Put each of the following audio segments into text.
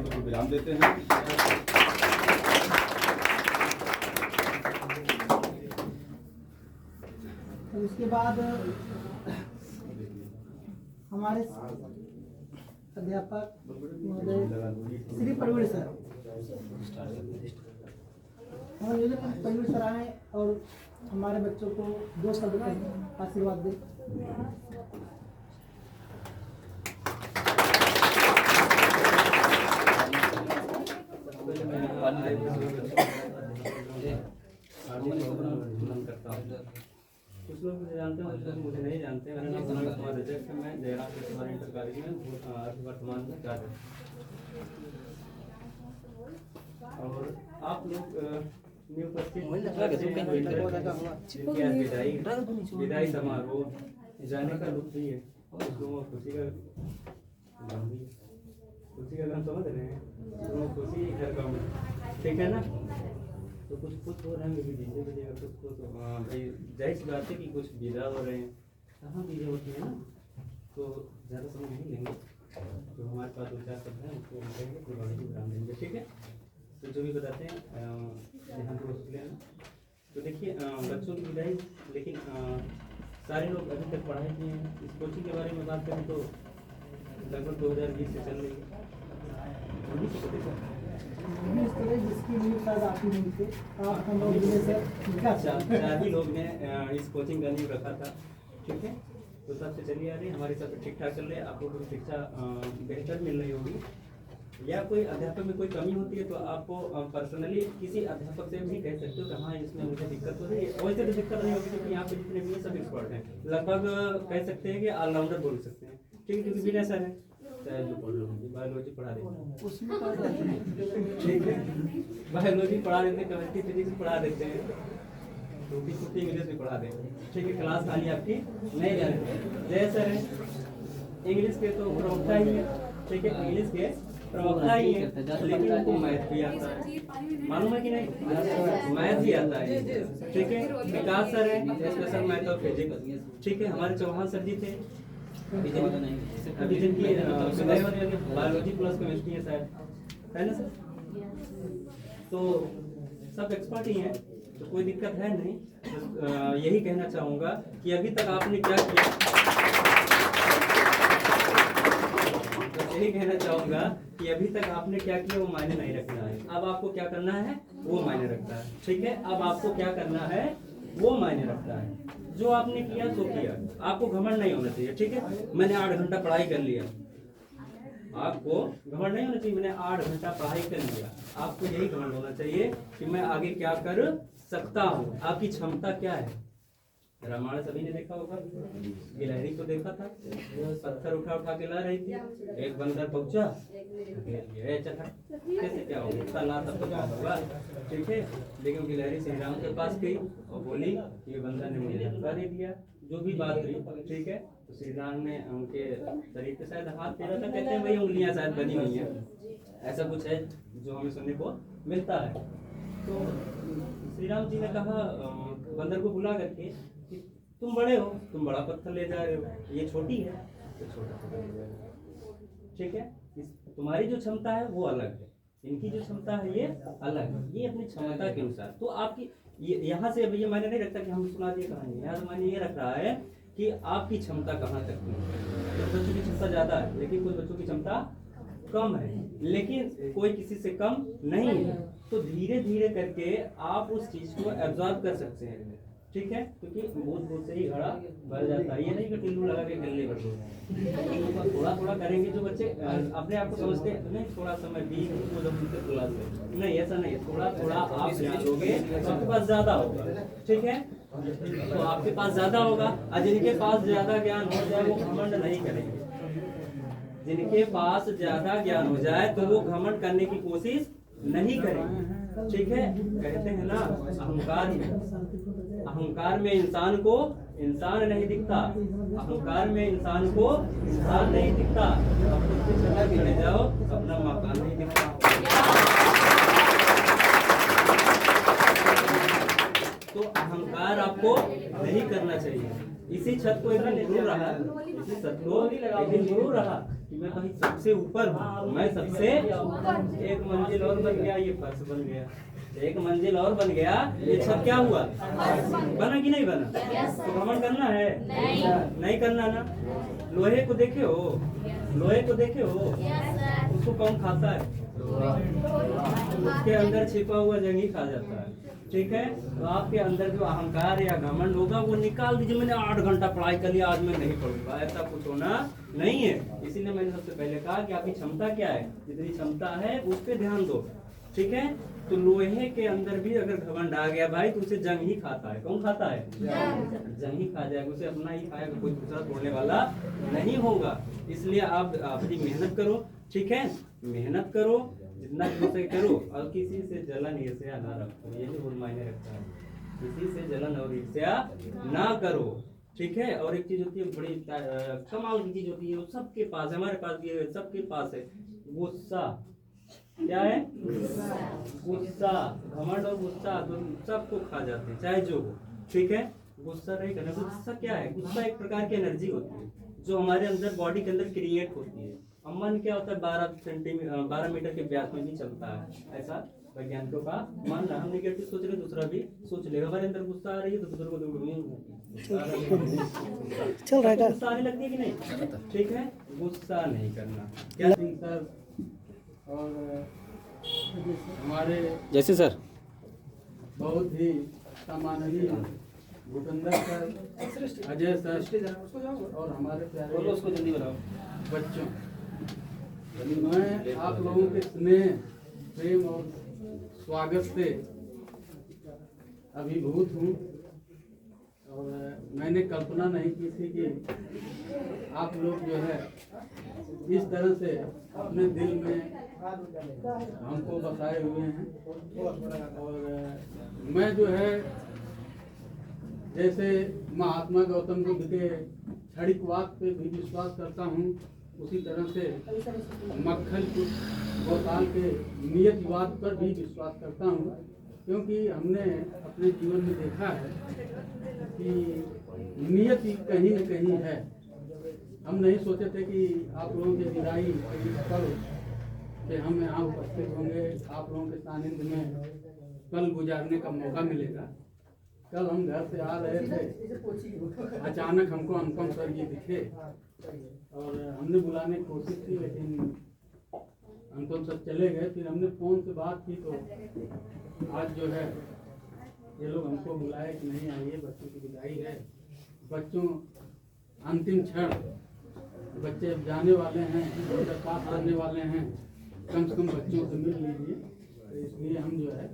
बातों को विराम देते हैं। उसके बाद हमारे अध्यापक महोदय श्री परवीन सर, परवीन सर आए और हमारे बच्चों को 2 शब्द का आशीर्वाद दें। कुछ लोग मुझे जानते हैं, कुछ लोग मुझे नहीं जानते। मेरा नाम सनम कुमार रजक है। मैं जयराम कुमार इंटर कॉलेज में वर्तमान में कार्य। और आप लोग न्यू उपस्थित विदाई समारोह जाने का लुत्फ भी है, तो खुशी का गम भी है। खुशी का गम समझ रहे हैं, तो खुशी घर का ठीक है ना। तो कुछ कुछ हो रहे हैं भी दीजिए दीजिएगा कुछ को, तो भाई जाहिर सी बात है कि कुछ विदा हो रहे हैं। कहाँ चीज़ें होती हैं ना, तो ज़्यादा समय नहीं लेंगे। जो हमारे पास 2-4 शब्द हैं उसको कहेंगे, फिर बाकी विराम देंगे, ठीक है। तो जो भी बताते हैं यहाँ पर उसके लिए। तो देखिए बच्चों की विदाई, लेकिन सारे लोग अभी तक पढ़ाई किए हैं। इस कोचिंग के बारे में बात करें तो लगभग 2020 से चल रही है। जिसकी नींव शायद आप ही नहीं थे, आप हम लोग मिले सर। 4 ही लोग ने इस कोचिंग का नींव रखा था, ठीक है। तो तब से चली आ रही है, हमारी सब ठीक ठाक चल रही है। आपको कोई शिक्षा बेहतर मिल रही होगी, या कोई अध्यापक में कोई कमी होती है तो आपको पर्सनली किसी अध्यापक से भी कह सकते हो कि हाँ इसमें मुझे दिक्कत हो रही है। वैसे तो दिक्कत नहीं होगी, क्योंकि यहाँ पे जितने भी हैं सब एक्सपर्ट हैं। लगभग कह सकते हैं कि ऑलराउंडर बोल सकते हैं, ठीक है। क्योंकि बिना सर है, चाहे जो पढ़ लो, बायोलॉजी पढ़ा देते उसमें ठीक है, बायोलॉजी पढ़ा देते, केमिस्ट्री फिजिक्स पढ़ा देते हैं, टूटी फूटी इंग्लिश भी पढ़ा देंगे, ठीक है। क्लास खाली आपकी नहीं जाने जय सर है। इंग्लिश के तो प्रवक्ता ही है, ठीक है। इंग्लिश के प्रवक्ता ही है, लेकिन उनको मैथ भी आता है, मालूम है कि नहीं। मैथ भी आता है, ठीक है। विकास सर है, स्पेशल मैथ और फिजिक्स, ठीक है। हमारे चौहान सर जी थे, अभी जिनकी बायोलॉजी प्लस केमिस्ट्री है शायद, है ना सर। तो सब एक्सपर्ट ही हैं, तो कोई दिक्कत है नहीं। तो यही कहना चाहूँगा कि अभी तक आपने क्या किया, तो यही कहना चाहूँगा कि अभी तक आपने क्या किया वो मायने नहीं रखना है। अब आपको क्या करना है वो मायने रखता है, ठीक है। अब आपको क्या करना है वो मायने रखता है। जो आपने किया सो किया, आपको घमंड नहीं होना चाहिए, ठीक है। मैंने 8 घंटा पढ़ाई कर लिया, आपको घमंड नहीं होना चाहिए। मैंने 8 घंटा पढ़ाई कर लिया, आपको यही घमंड होना चाहिए कि मैं आगे क्या कर सकता हूँ, आपकी क्षमता क्या है। रामायण सभी ने देखा होगा, गिलहरी को देखा था, पत्थर उठा उठा के ला रही थी, एक बंदर पहुंचा कैसे क्या होगा, तब तो क्या होगा, ठीक है। लेकिन गिलहरी श्री राम के पास गई और बोली ये बंदर ने मुझे धक्का दे दिया, जो भी बात हुई, ठीक है। तो श्री राम ने उनके शरीर पे शायद हाथ फेरा था, कहते हैं वही उंगलियां शायद बनी हुई हैं, ऐसा कुछ है जो हमें सुनने को मिलता है। तो श्री राम जी ने कहा बंदर को बुला करके कि तुम बड़े हो, तुम बड़ा पत्थर ले जा रहे हो, ये छोटी है तो छोटा पत्थर ले जा रहे हो, ठीक है। तुम्हारी जो क्षमता है वो अलग है, इनकी जो क्षमता है ये अलग है, ये अपनी क्षमता के अनुसार। तो आपकी यहाँ से अब ये मायने नहीं रखता कि हम सुना दिए कहानी, यहाँ से मायने ये रख रहा है कि आपकी क्षमता कहाँ तक है। कुछ बच्चों की क्षमता ज़्यादा है, लेकिन कुछ बच्चों की क्षमता कम है, लेकिन कोई किसी से कम नहीं है। तो धीरे धीरे करके आप उस चीज़ को एब्जॉर्ब कर सकते हैं, ठीक है। क्योंकि बूंद बूंद से ही घड़ा भर जाता है, ये नहीं कि टिल्लू लगा के गले भर दो। थोड़ा थोड़ा करेंगे जो बच्चे अपने आप को समझते हैं, नहीं थोड़ा समय भी नहीं, ऐसा नहीं, थोड़ा थोड़ा आप ध्यान दोगे तो आपके पास ज्यादा होगा, ठीक है। तो आपके पास ज्यादा होगा, और जिनके पास ज्यादा ज्ञान हो जाए वो घमंड नहीं करेंगे। जिनके पास ज्यादा ज्ञान हो जाए तो वो घमंड करने की कोशिश नहीं करेंगे, ठीक है। कहते हैं ना अहंकार में इंसान को इंसान नहीं दिखता, अहंकार में इंसान को इंसान नहीं दिखता। अब उससे चला चले जाओ अपना मकान नहीं दिखता। तो अहंकार आपको नहीं करना चाहिए, इसी छत को एक दिन जरूर रहा, इसी छत को एक दिन जरूर रहा कि मैं कहीं सबसे ऊपर हूँ, मैं सबसे एक मंजिल और बन गया, ये फर्श बन गया, एक मंजिल और बन गया, ये छत क्या हुआ, बना कि नहीं बना? तो भ्रमण करना है, नहीं करना ना। लोहे को देखे हो, लोहे को देखे हो, उसको कौन खाता है? उसके अंदर छिपा हुआ जंग ही खा जाता है। ठीक है, तो आपके अंदर जो अहंकार या घमंड होगा वो निकाल दीजिए। मैंने 8 घंटा पढ़ाई कर लिया, आज मैं नहीं पढ़ूंगा, ऐसा कुछ होना नहीं है। इसीलिए मैंने सबसे पहले कहा कि आपकी क्षमता क्या है, जितनी क्षमता है उस पर ध्यान दो। ठीक है, तो लोहे के अंदर भी अगर घमंड आ गया भाई तो उसे जंग ही खाता है। कौन खाता है? जंग ही खा जाएगा, उसे अपना ही खाएगा, कोई दूसरा तोड़ने वाला नहीं होगा। इसलिए आप अपनी मेहनत करो। ठीक है, मेहनत करो, जितना हो सके करो, और किसी से जलन ईर्ष्या ना रखो, ये भी बहुत मायने रखता है। किसी से जलन और ईर्ष्या ना करो। ठीक है, और एक चीज होती है बड़ी कमाल की चीज होती है, वो सबके पास है, हमारे पास भी है, सबके पास है, गुस्सा। क्या है? गुस्सा। घमंड और गुस्सा सबको खा जाते हैं, चाहे जो हो। ठीक है, गुस्सा नहीं करना। गुस्सा क्या है? गुस्सा एक प्रकार की एनर्जी होती है जो हमारे अंदर बॉडी के अंदर क्रिएट होती है। मन क्या होता है? 12 मीटर के व्यास में भी चलता है, ऐसा वैज्ञानिकों का मानना। हम नेगेटिव सोच रहे, दूसरा भी सोच लेगा। हमारे अंदर गुस्सा आ रही है तो दूसरे को चल रहा है, गुस्सा आने लगती है कि नहीं? ठीक है, गुस्सा नहीं करना। क्या सर और हमारे जैसे सर बहुत ही सम्माननीय भूपेंद्र सर, अजय सर और हमारे प्यारे उसको जल्दी बनाओ बच्चों, मैं आप लोगों के स्नेह, प्रेम और स्वागत से अभिभूत हूँ। और मैंने कल्पना नहीं की थी कि आप लोग जो है इस तरह से अपने दिल में हमको बसाए हुए हैं। और मैं जो है जैसे महात्मा गौतम बुद्ध के क्षणिकवाद पे भी विश्वास करता हूँ, उसी तरह से मक्खन गौपाल के नियतिवाद पर भी विश्वास करता हूँ। क्योंकि हमने अपने जीवन में देखा है कि नियति कहीं न कहीं है। हम नहीं सोचे थे कि आप लोगों की विदाई कल पे हम यहाँ उपस्थित होंगे, आप लोगों के सानिध्य में कल गुजारने का मौका मिलेगा। कल हम घर से आ रहे थे, अचानक हमको अनुपम सर ये दिखे और हमने बुलाने की कोशिश की, लेकिन अनुपम सर चले गए। फिर हमने फ़ोन से बात की तो आज जो है ये लोग हमको बुलाए कि नहीं आइए, बच्चों की विदाई है। बच्चों अंतिम क्षण, बच्चे अब जाने वाले हैं, उनका साथ करने वाले हैं, कम से कम बच्चों से मिल लीजिए। तो इसलिए हम जो है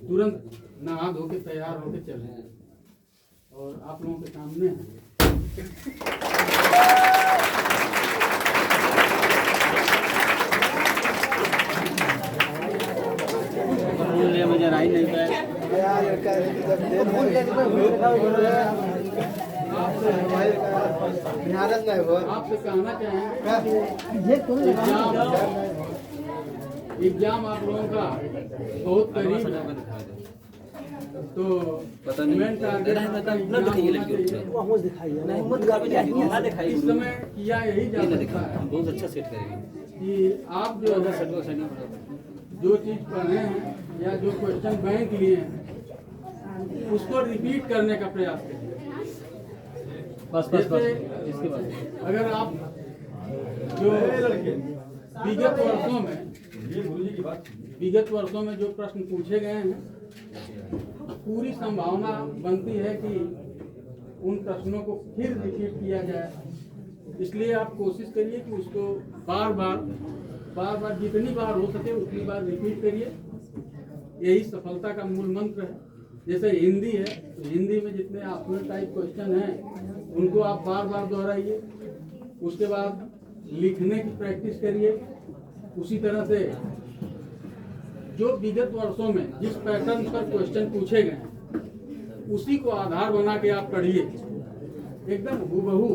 तुरंत नहा धो के तैयार होके चले और आप लोगों के सामने हैं। मुझे राई नहीं पाया। आपसे कहना चाहेंगे एग्जाम आप लोगों का बहुत करीब है, तो पता नहीं इस समय किया यही जा सकता है बहुत अच्छा सेट करेगी कि आप जो चीज़ पढ़े हैं या जो क्वेश्चन बैंक लिए हैं उसको रिपीट करने का प्रयास करिए। बस इसके बाद अगर आप जो विगत वर्षों में जो प्रश्न पूछे गए हैं, पूरी संभावना बनती है कि उन प्रश्नों को फिर रिपीट किया जाए। इसलिए आप कोशिश करिए कि उसको बार बार जितनी बार हो सके उतनी बार रिपीट करिए। यही सफलता का मूल मंत्र है। जैसे हिंदी है तो हिंदी में जितने ऑप्शनल टाइप क्वेश्चन हैं उनको आप बार बार दोहराइए। उसके बाद लिखने की प्रैक्टिस करिए। उसी तरह से जो विगत वर्षों में जिस पैटर्न पर क्वेश्चन पूछे गए हैं उसी को आधार बना के आप पढ़िए, एकदम हूबहू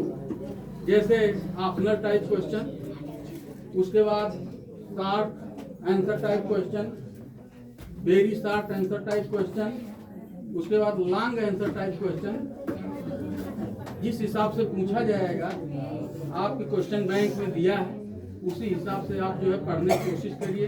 जैसे ऑप्शनल टाइप क्वेश्चन, उसके बाद short answer type question, very short answer type question, उसके बाद लॉन्ग आंसर टाइप क्वेश्चन, जिस हिसाब से पूछा जाएगा, आपके क्वेश्चन बैंक में दिया है, उसी हिसाब से आप जो है पढ़ने की कोशिश करिए।